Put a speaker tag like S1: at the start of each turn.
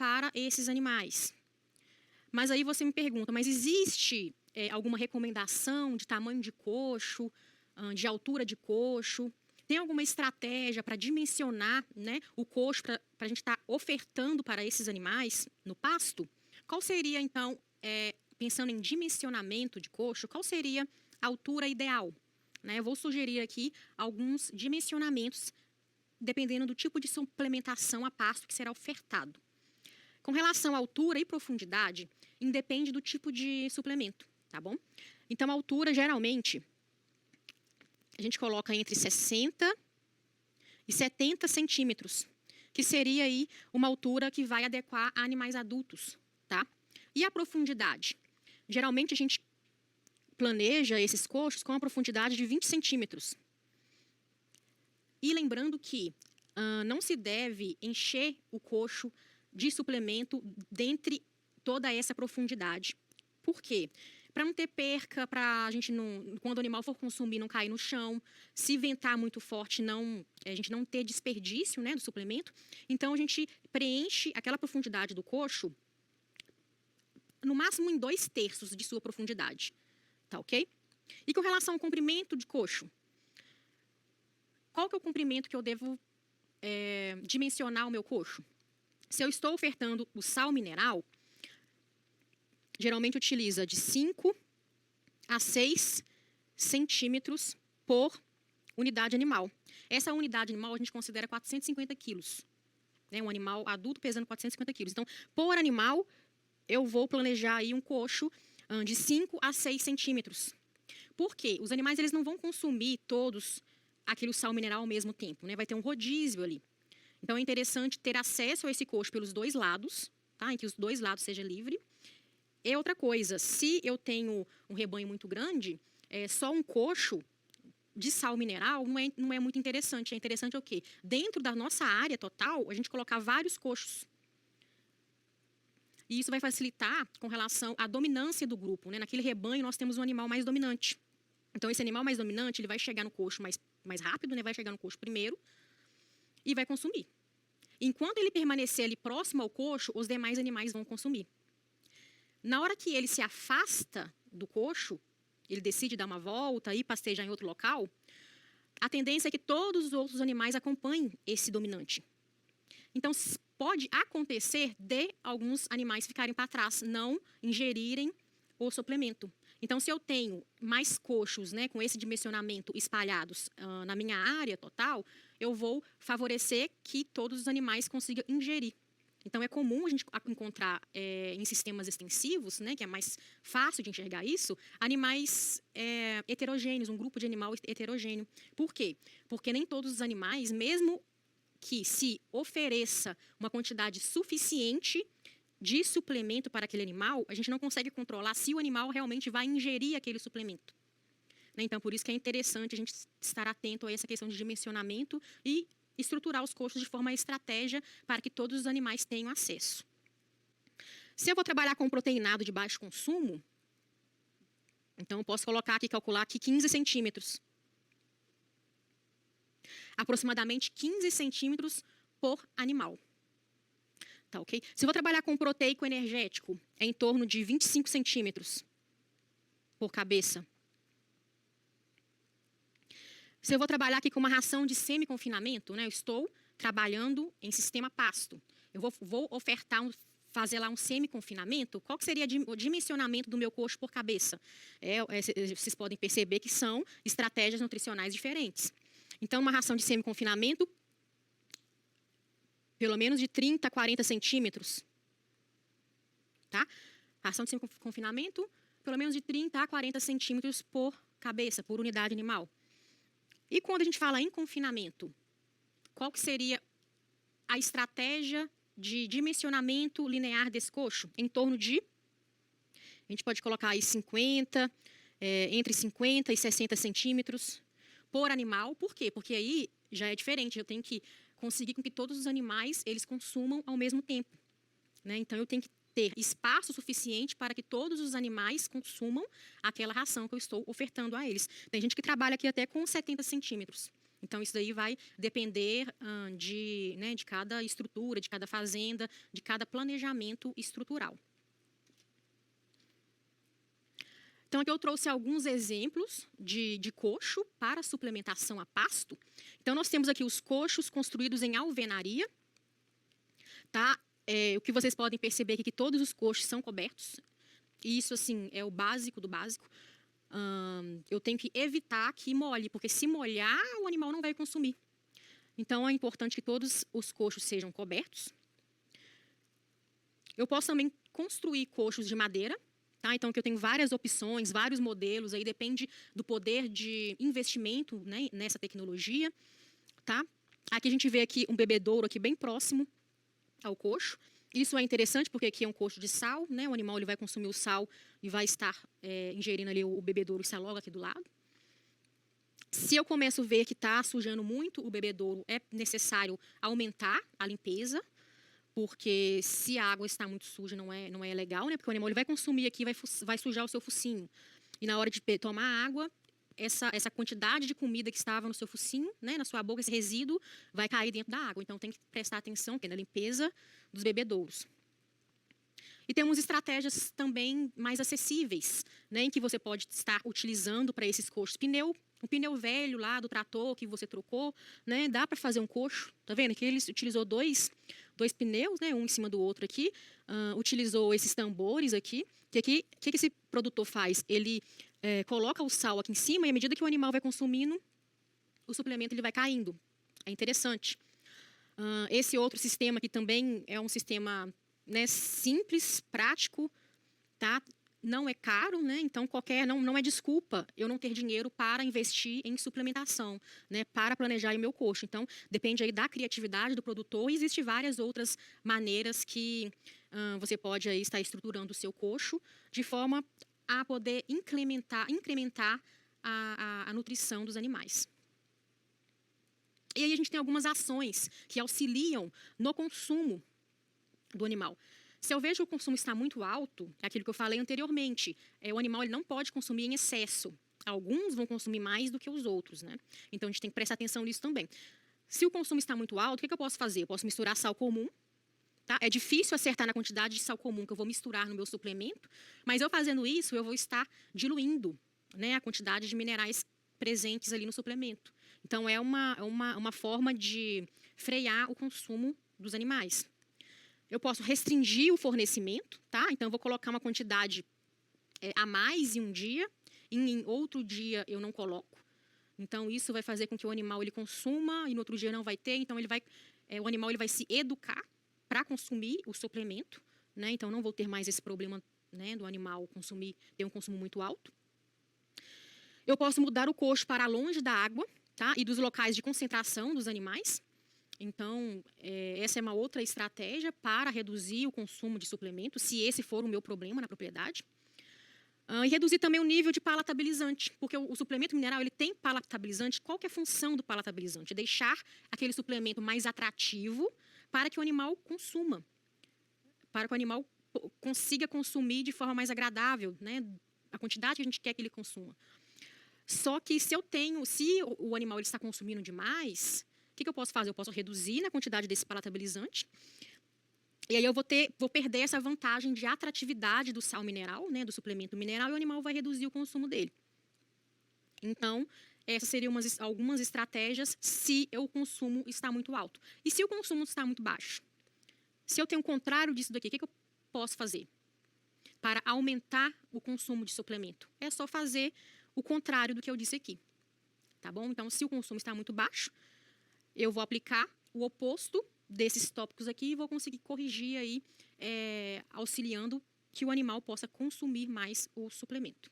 S1: para esses animais. Mas aí você me pergunta, mas existe alguma recomendação de tamanho de coxo, de altura de coxo? Tem alguma estratégia para dimensionar, né, o coxo para a gente estar ofertando para esses animais no pasto? Qual seria, então, pensando em dimensionamento de coxo, qual seria a altura ideal? Né, eu vou sugerir aqui alguns dimensionamentos, dependendo do tipo de suplementação a pasto que será ofertado. Com relação à altura e profundidade, independe do tipo de suplemento, tá bom? Então, a altura, geralmente, a gente coloca entre 60 e 70 centímetros, que seria aí uma altura que vai adequar a animais adultos, tá? E a profundidade? Geralmente, a gente planeja esses coxos com uma profundidade de 20 centímetros. E lembrando que não se deve encher o coxo de suplemento dentre toda essa profundidade. Por quê? Para não ter perca, para a gente não, quando o animal for consumir, não cair no chão, se ventar muito forte, a gente não ter desperdício, né, do suplemento. Então, a gente preenche aquela profundidade do coxo no máximo em 2/3 de sua profundidade. Tá ok? E com relação ao comprimento de coxo, qual que é o comprimento que eu devo dimensionar o meu coxo? Se eu estou ofertando o sal mineral, geralmente utiliza de 5 a 6 centímetros por unidade animal. Essa unidade animal a gente considera 450 quilos. Né? Um animal adulto pesando 450 quilos. Então, por animal, eu vou planejar aí um coxo de 5 a 6 centímetros. Por quê? Os animais eles não vão consumir todos aquele sal mineral ao mesmo tempo, né? Vai ter um rodízio ali. Então, é interessante ter acesso a esse coxo pelos dois lados, tá? Em que os dois lados seja livre. E outra coisa, se eu tenho um rebanho muito grande, só um coxo de sal mineral não é muito interessante. É interessante o quê? Dentro da nossa área total, a gente colocar vários coxos. E isso vai facilitar com relação à dominância do grupo, né? Naquele rebanho, nós temos um animal mais dominante. Então, esse animal mais dominante, ele vai chegar no coxo mais rápido, né? Vai chegar no coxo primeiro e vai consumir. Enquanto ele permanecer ali próximo ao coxo, os demais animais vão consumir. Na hora que ele se afasta do coxo, ele decide dar uma volta e pastejar em outro local, a tendência é que todos os outros animais acompanhem esse dominante. Então, pode acontecer de alguns animais ficarem para trás, não ingerirem o suplemento. Então, se eu tenho mais coxos, né, com esse dimensionamento espalhados na minha área total, eu vou favorecer que todos os animais consigam ingerir. Então, é comum a gente encontrar em sistemas extensivos, né, que é mais fácil de enxergar isso, animais heterogêneos, um grupo de animal heterogêneo. Por quê? Porque nem todos os animais, mesmo que se ofereça uma quantidade suficiente de suplemento para aquele animal, a gente não consegue controlar se o animal realmente vai ingerir aquele suplemento. Então, por isso que é interessante a gente estar atento a essa questão de dimensionamento e estruturar os coxos de forma estratégia para que todos os animais tenham acesso. Se eu vou trabalhar com proteinado de baixo consumo, então eu posso calcular aqui 15 centímetros. Aproximadamente 15 centímetros por animal. Tá, ok? Se eu vou trabalhar com proteico energético, é em torno de 25 centímetros por cabeça. Se eu vou trabalhar aqui com uma ração de semi-confinamento, né, eu estou trabalhando em sistema pasto. Eu vou ofertar, fazer lá um semi-confinamento, qual que seria o dimensionamento do meu coxo por cabeça? Vocês podem perceber que são estratégias nutricionais diferentes. Então, uma ração de semi-confinamento, pelo menos de 30 a 40 centímetros. Tá? Ração de semi-confinamento, pelo menos de 30 a 40 centímetros por cabeça, por unidade animal. E quando a gente fala em confinamento, qual que seria a estratégia de dimensionamento linear desse coxo? Em torno de, a gente pode colocar aí entre 50 e 60 centímetros por animal. Por quê? Porque aí já é diferente, eu tenho que conseguir com que todos os animais eles consumam ao mesmo tempo. Né? Então, eu tenho que ter espaço suficiente para que todos os animais consumam aquela ração que eu estou ofertando a eles. Tem gente que trabalha aqui até com 70 centímetros. Então, isso daí vai depender de cada estrutura, de cada fazenda, de cada planejamento estrutural. Então, aqui eu trouxe alguns exemplos de coxo para suplementação a pasto. Então, nós temos aqui os coxos construídos em alvenaria. Tá? O que vocês podem perceber aqui é que todos os coxos são cobertos. E isso, assim, é o básico do básico. Eu tenho que evitar que molhe, porque se molhar, o animal não vai consumir. Então, é importante que todos os coxos sejam cobertos. Eu posso também construir coxos de madeira. Tá? Então, que eu tenho várias opções, vários modelos, aí depende do poder de investimento, né, nessa tecnologia. Tá? Aqui a gente vê aqui um bebedouro aqui bem próximo ao coxo. Isso é interessante porque aqui é um coxo de sal, né? O animal ele vai consumir o sal e vai estar ingerindo ali o bebedouro, está logo aqui do lado. Se eu começo a ver que está sujando muito o bebedouro, é necessário aumentar a limpeza, porque se a água está muito suja não é legal, né? Porque o animal ele vai consumir aqui, vai sujar o seu focinho. E na hora de tomar água, essa quantidade de comida que estava no seu focinho, né, na sua boca, esse resíduo, vai cair dentro da água. Então, tem que prestar atenção na limpeza dos bebedouros. E temos estratégias também mais acessíveis, né, em que você pode estar utilizando para esses coxos um pneu velho lá do trator que você trocou, né, dá para fazer um coxo. Tá vendo? Aqui ele utilizou dois pneus, né, um em cima do outro aqui, utilizou esses tambores aqui. O que esse produtor faz? Ele coloca o sal aqui em cima e à medida que o animal vai consumindo, o suplemento ele vai caindo. É interessante. Esse outro sistema aqui também é um sistema, né, simples, prático, tá? Não é caro, né? Então não é desculpa eu não ter dinheiro para investir em suplementação, né? Para planejar o meu coxo. Então depende aí da criatividade do produtor e existem várias outras maneiras que você pode aí estar estruturando o seu coxo de forma a poder incrementar a nutrição dos animais. E aí a gente tem algumas ações que auxiliam no consumo do animal. Se eu vejo que o consumo está muito alto, é aquilo que eu falei anteriormente, o animal ele não pode consumir em excesso. Alguns vão consumir mais do que os outros, né? Então a gente tem que prestar atenção nisso também. Se o consumo está muito alto, o que eu posso fazer? Eu posso misturar sal comum. Tá? É difícil acertar na quantidade de sal comum que eu vou misturar no meu suplemento, mas eu fazendo isso, eu vou estar diluindo, né, a quantidade de minerais presentes ali no suplemento. Então, é uma forma de frear o consumo dos animais. Eu posso restringir o fornecimento, tá? Então, eu vou colocar uma quantidade a mais em um dia, e em outro dia eu não coloco. Então, isso vai fazer com que o animal ele consuma e no outro dia não vai ter. Então, o animal ele vai se educar para consumir o suplemento, né? Então, não vou ter mais esse problema, né, do animal ter um consumo muito alto. Eu posso mudar o coxo para longe da água, tá? E dos locais de concentração dos animais. Então, essa é uma outra estratégia para reduzir o consumo de suplemento, se esse for o meu problema na propriedade. E reduzir também o nível de palatabilizante, porque o suplemento mineral ele tem palatabilizante. Qual que é a função do palatabilizante? Deixar aquele suplemento mais atrativo para que o animal consuma, para que o animal consiga consumir de forma mais agradável, né, a quantidade que a gente quer que ele consuma. Só que se o animal ele está consumindo demais, o que eu posso fazer? Eu posso reduzir na quantidade desse palatabilizante, e aí eu vou perder essa vantagem de atratividade do sal mineral, né, do suplemento mineral, e o animal vai reduzir o consumo dele. Então, essas seriam algumas estratégias se o consumo está muito alto. E se o consumo está muito baixo? Se eu tenho o contrário disso daqui, o que eu posso fazer para aumentar o consumo de suplemento? É só fazer o contrário do que eu disse aqui. Tá bom? Então, se o consumo está muito baixo, eu vou aplicar o oposto desses tópicos aqui e vou conseguir corrigir aí, auxiliando que o animal possa consumir mais o suplemento.